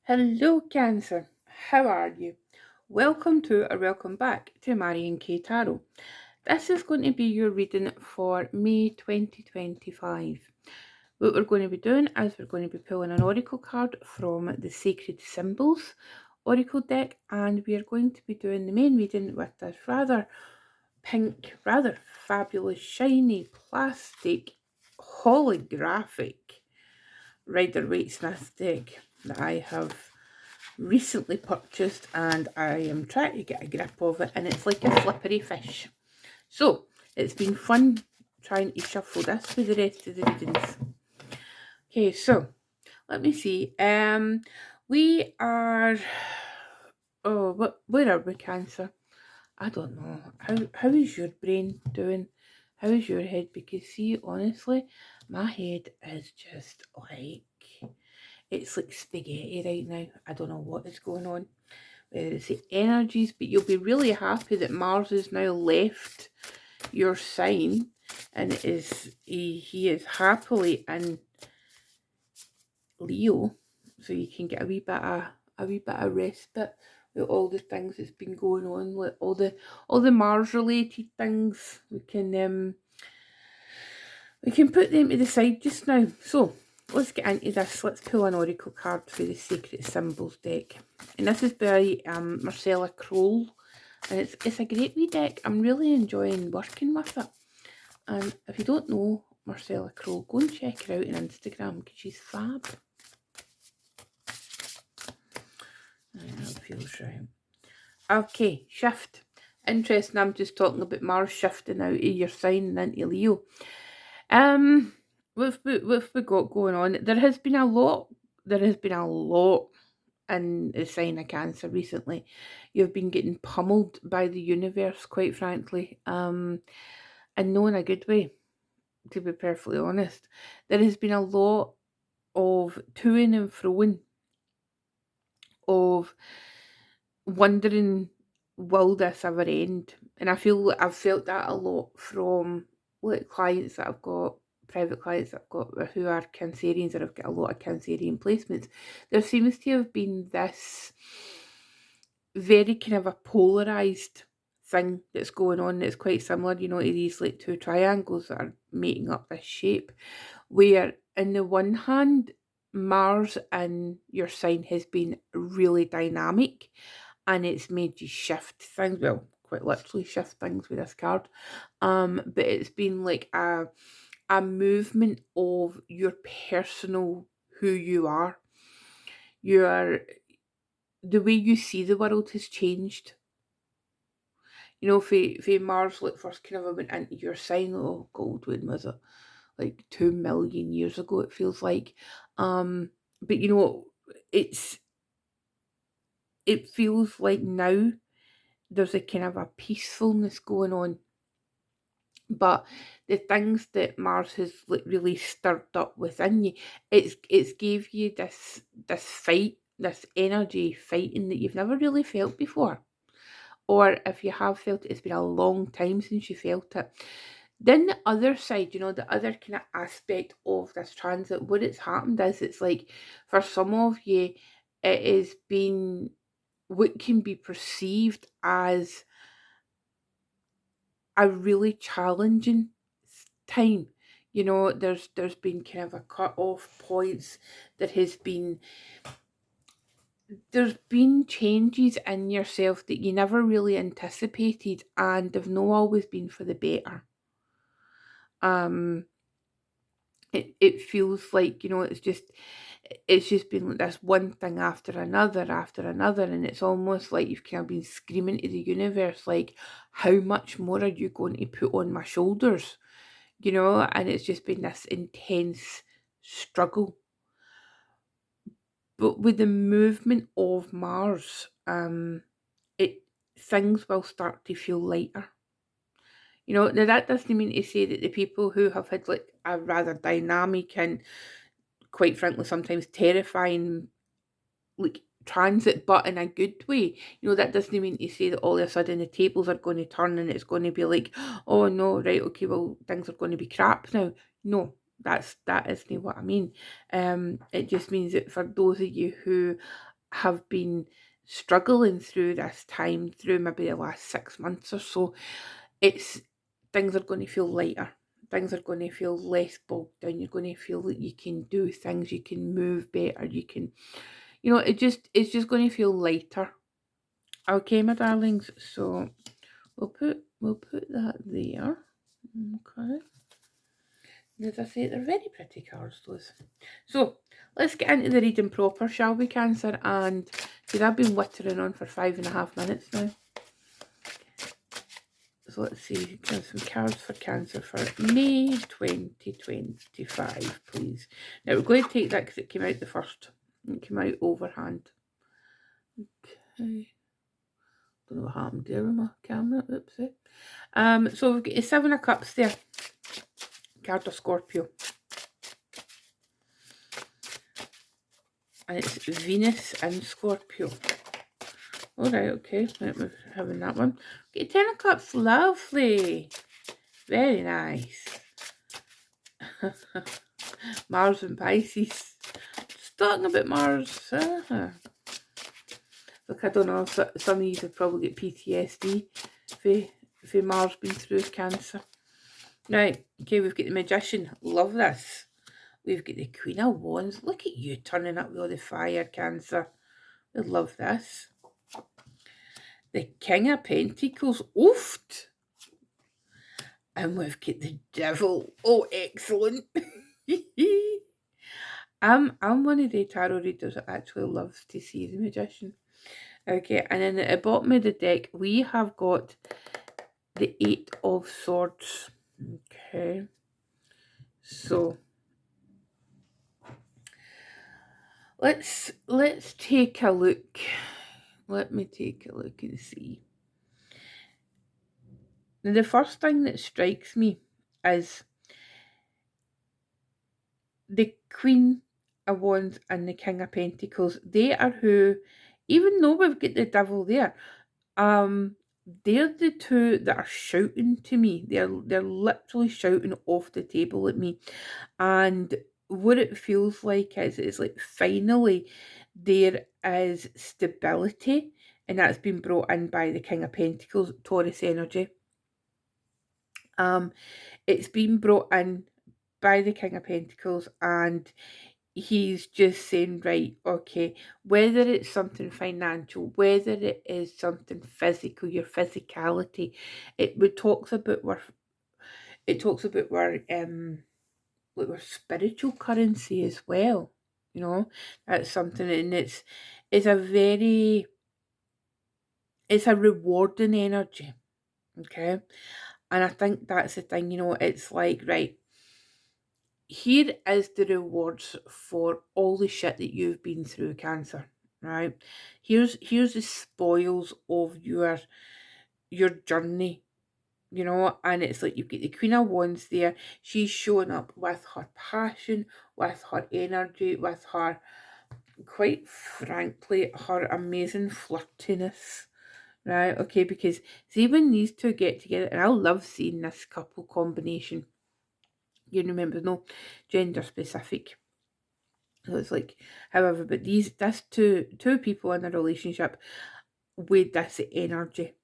Hello, Cancer. How are you? Welcome to or welcome back to Marion K. Tarot. This is going to be your reading for May 2025. What we're going to be doing is we're going to be pulling an oracle card from the Sacred Symbols Oracle deck, and we are going to be doing the main reading with this rather pink, rather fabulous, shiny, plastic, holographic Rider-Waite Smith deck that I have recently purchased, and I am trying to get a grip of it, and it's like a slippery fish. So it's been fun trying to shuffle this with the rest of the readings. Okay, so let me see. We are where are we, Cancer? I don't know. How is your brain doing? How is your head? Because see, honestly, my head is just like it's like spaghetti right now. I don't know what is going on. Whether it's the energies, but you'll be really happy that Mars has now left your sign and he is happily in Leo, so you can get a wee bit of respite with all the things that's been going on, with all the Mars related things. We can put them to the side just now. So let's get into this. Let's pull an oracle card for the Sacred Symbols deck, and this is by Marcella Kroll, and it's a great wee deck. I'm really enjoying working with it. And if you don't know Marcella Kroll, go and check her out on Instagram because she's fab. That feels right. Okay, shift. Interesting. I'm just talking about Mars shifting out of your sign and into Leo. What we got going on? There has been a lot. There has been a lot in the sign of Cancer recently. You've been getting pummeled by the universe, quite frankly. And no in a good way, to be perfectly honest. There has been a lot of toing and froing, of wondering, will this ever end? And I've felt that a lot from clients that I've got, private clients that I've got who are Cancerians, or I've got a lot of Cancerian placements. There seems to have been this very kind of a polarized thing that's going on that's quite similar, to these like two triangles that are making up this shape, where in the one hand, Mars in your sign has been really dynamic, and it's made you shift things. Well, quite literally shift things with this card. But it's been like a movement of your personal who you are. The way you see the world has changed. For Mars like first kind of went into your sign, oh god, when was it? Like 2 million years ago, it feels like. But it's it feels like now there's a kind of a peacefulness going on. But the things that Mars has like really stirred up within you, it's gave you this fight, this energy fighting that you've never really felt before. Or if you have felt it, it's been a long time since you felt it. Then the other side, the other kind of aspect of this transit, what it's happened is it's like for some of you, it has been what can be perceived as a really challenging time. There's been kind of a cut off points. There's been changes in yourself that you never really anticipated, and they've not always been for the better. Um, it feels like it's just been like this one thing after another, and it's almost like you've kind of been screaming to the universe like, how much more are you going to put on my shoulders? And it's just been this intense struggle. But with the movement of Mars, it things will start to feel lighter. Now that doesn't mean to say that the people who have had like a rather dynamic and quite frankly sometimes terrifying like transit, but in a good way. That doesn't mean to say that all of a sudden the tables are going to turn and it's going to be like, oh no, right, okay, well things are going to be crap now. No, that isn't what I mean. It just means that for those of you who have been struggling through this time, through maybe the last 6 months or so, it's things are going to feel lighter. Things are going to feel less bogged down. You're going to feel that you can do things, you can move better, you can, it's just going to feel lighter. Okay, my darlings. So we'll put that there. Okay. As I say, they're very pretty cards, those. So let's get into the reading proper, shall we, Cancer? And see, I've been wittering on for 5.5 minutes now. So let's see, get some cards for Cancer for May 2025, please. Now we're going to take that because it came out the first. It came out overhand. Okay. Don't know what happened there with my camera. Oopsie. So we've got a 7 of Cups there. Card of Scorpio. And it's Venus and Scorpio. Alright, okay. We're having that one. Okay, 10 of Cups. Lovely. Very nice. Mars and Pisces. Just talking about Mars. Look, I don't know. Some of you have probably got PTSD for Mars being through Cancer. Right, okay, we've got the Magician. Love this. We've got the Queen of Wands. Look at you turning up with all the fire, Cancer. We love this. The King of Pentacles. Oofed. And we've got the Devil. Oh, excellent. I'm one of the tarot readers that actually loves to see the Magician. Okay, and then at the bottom of the deck, we have got the 8 of Swords. Okay. So let's take a look. Let me take a look and see. Now, the first thing that strikes me is the Queen of Wands and the King of Pentacles. They are who, even though we've got the Devil there, they're the two that are shouting to me. They're literally shouting off the table at me. And what it feels like is it's like finally there is stability, and that's been brought in by the King of Pentacles, Taurus energy. It's been brought in by the King of Pentacles, and he's just saying, right, okay, whether it's something financial, whether it is something physical, your physicality, it talks about where like our spiritual currency as well. That's something, and it's a rewarding energy. Okay. And I think that's the thing, it's like, right, here is the rewards for all the shit that you've been through, Cancer, right? Here's the spoils of your journey, and it's like you've got the Queen of Wands there. She's showing up with her passion, with her energy, with her, quite frankly, her amazing flirtiness. Right, okay, because see, when these two get together, and I love seeing this couple combination. You remember, no gender specific. So it's like, however, but this two people in a relationship with this energy,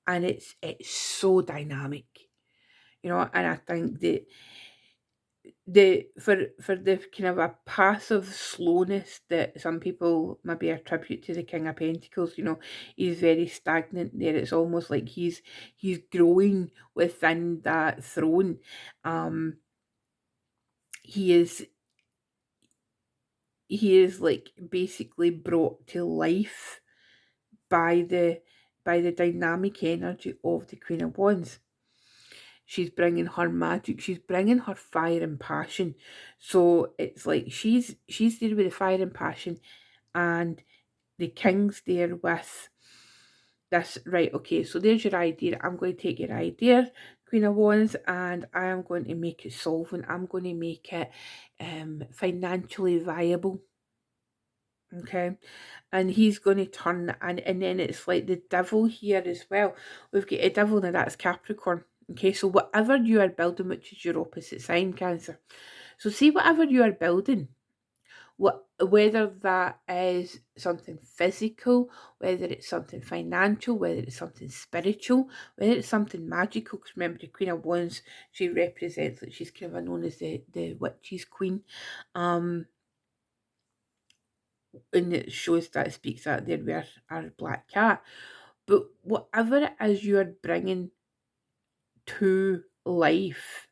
and it's so dynamic, and I think that for the kind of a passive slowness that some people maybe attribute to the King of Pentacles, he's very stagnant there. It's almost like he's growing within that throne. He is like basically brought to life by the dynamic energy of the Queen of Wands. She's bringing her magic, she's bringing her fire and passion. So it's like she's there with the fire and passion, and the King's there with this. Right, okay, so there's your idea. I'm going to take your idea, Queen of Wands, and I am going to make it solvent. I'm going to make it financially viable. Okay, and he's going to turn, and then it's like the Devil here as well. We've got a Devil, now that's Capricorn. Okay, so whatever you are building, which is your opposite sign, Cancer. So see, whatever you are building, whether that is something physical, whether it's something financial, whether it's something spiritual, whether it's something magical. Because remember, the Queen of Wands, she represents, like, she's kind of known as the witch's queen. And it shows that, it speaks that there with our black cat. But whatever it is you're bringing to life,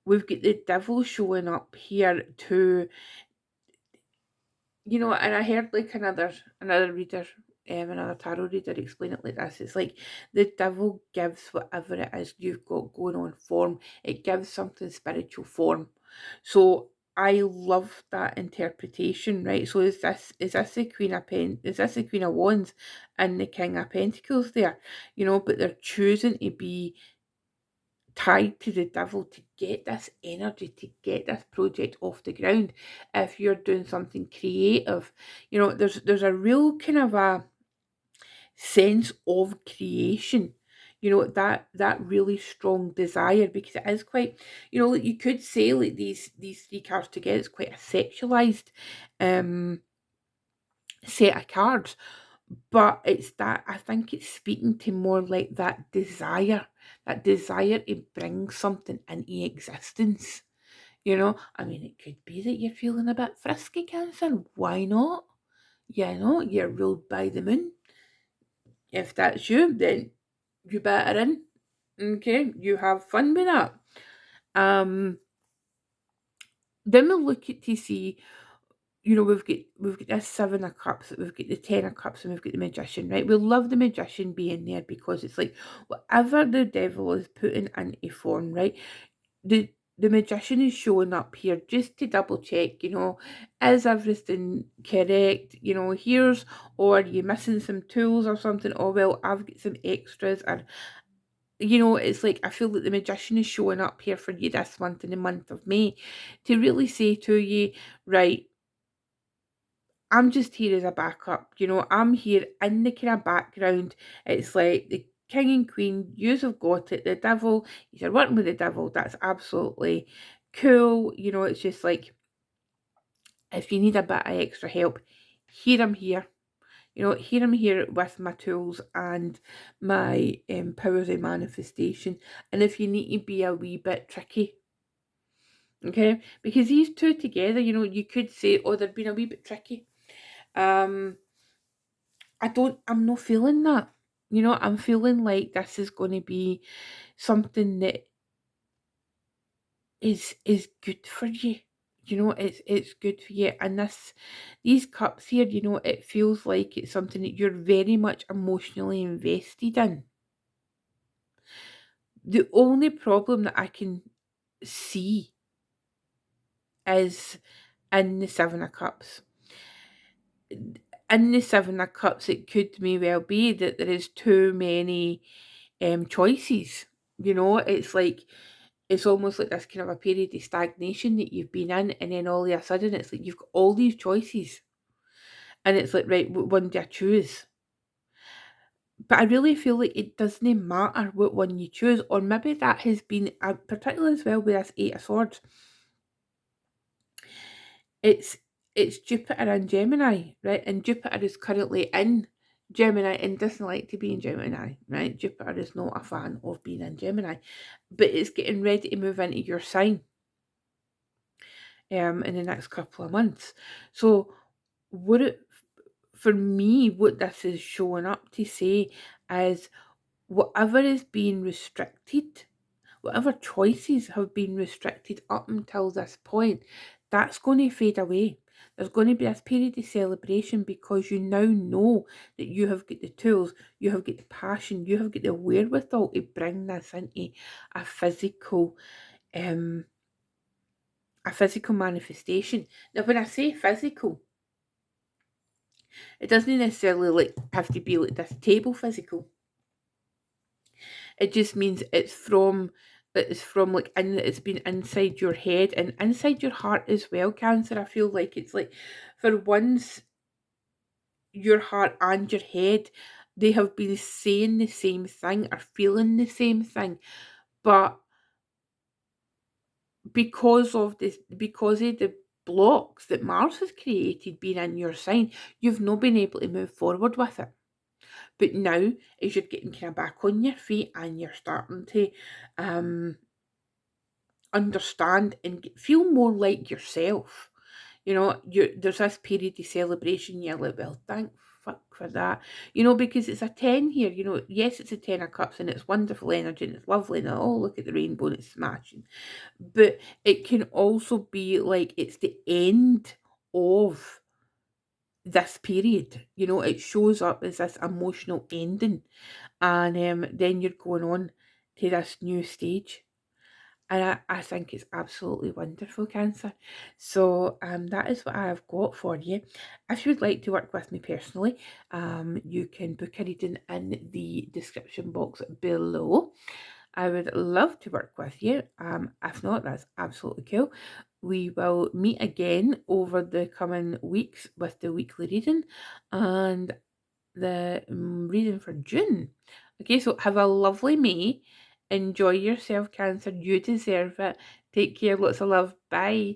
we've got the devil showing up here to, and I heard like another reader, another tarot reader explain it like this. It's like the devil gives whatever it is you've got going on form. It gives something spiritual form. So I love that interpretation, right? So is this the Queen of Wands and the King of Pentacles there? But they're choosing to be tied to the devil to get this energy, to get this project off the ground. If you're doing something creative, there's a real kind of a sense of creation, that really strong desire, because it is quite, like, you could say, like, these three cards together, it's quite a sexualized set of cards. But it's that, I think it's speaking to more like that desire to bring something into existence. I mean, it could be that you're feeling a bit frisky, Cancer. Why not? You're ruled by the moon. If that's you, then you better in. Okay, you have fun with that. Then we'll look at to see, we've got this Seven of Cups, we've got the Ten of Cups, and we've got the Magician, right? We love the Magician being there because it's like whatever the devil is putting into form, right? The Magician is showing up here just to double check, is everything correct? Here's, or are you missing some tools or something? Oh, well, I've got some extras. Or, it's like, I feel that the Magician is showing up here for you this month, in the month of May, to really say to you, right, I'm just here as a backup. I'm here in the kind of background. It's like the king and queen, yous have got it. The devil, you're working with the devil. That's absolutely cool. It's just like, if you need a bit of extra help, here I'm here. Here I'm here with my tools and my powers of manifestation. And if you need to be a wee bit tricky, okay, because these two together, you could say, oh, they're being a wee bit tricky. I'm not feeling that. I'm feeling like this is going to be something that is good for you. It's good for you. And these cups here, it feels like it's something that you're very much emotionally invested in. The only problem that I can see is in the Seven of Cups. In the Seven of Cups, it could may well be that there is too many choices. It's like, it's almost like this kind of a period of stagnation that you've been in, and then all of a sudden it's like you've got all these choices, and it's like, right, what one do I choose? But I really feel like it doesn't matter what one you choose, or maybe that has been, particularly as well with this Eight of Swords. It's Jupiter and Gemini, right? And Jupiter is currently in Gemini and doesn't like to be in Gemini, right? Jupiter is not a fan of being in Gemini, but it's getting ready to move into your sign in the next couple of months. So for me, what this is showing up to say is, whatever is being restricted, whatever choices have been restricted up until this point, that's going to fade away. There's going to be this period of celebration, because you now know that you have got the tools, you have got the passion, you have got the wherewithal to bring this into a physical manifestation. Now, when I say physical, it doesn't necessarily have to be like this table physical. It just means it's from like, it's been inside your head and inside your heart as well, Cancer. I feel like it's like, for once, your heart and your head, they have been saying the same thing or feeling the same thing, but because of the blocks that Mars has created being in your sign, you've not been able to move forward with it. But now, as you're getting kind of back on your feet and you're starting to understand and feel more like yourself, there's this period of celebration. You're like, well, thank fuck for that, because it's a 10 here. Yes, it's a 10 of cups and it's wonderful energy and it's lovely and oh, look at the rainbow and it's smashing. But it can also be like it's the end of this period. It shows up as this emotional ending, and then you're going on to this new stage. And I think it's absolutely wonderful, Cancer. So that is what I've got for you. If you would like to work with me personally, you can book a reading in the description box below. I would love to work with you. If not, that's absolutely cool. We will meet again over the coming weeks with the weekly reading and the reading for June. Okay, so have a lovely May. Enjoy yourself, Cancer. You deserve it. Take care. Lots of love. Bye.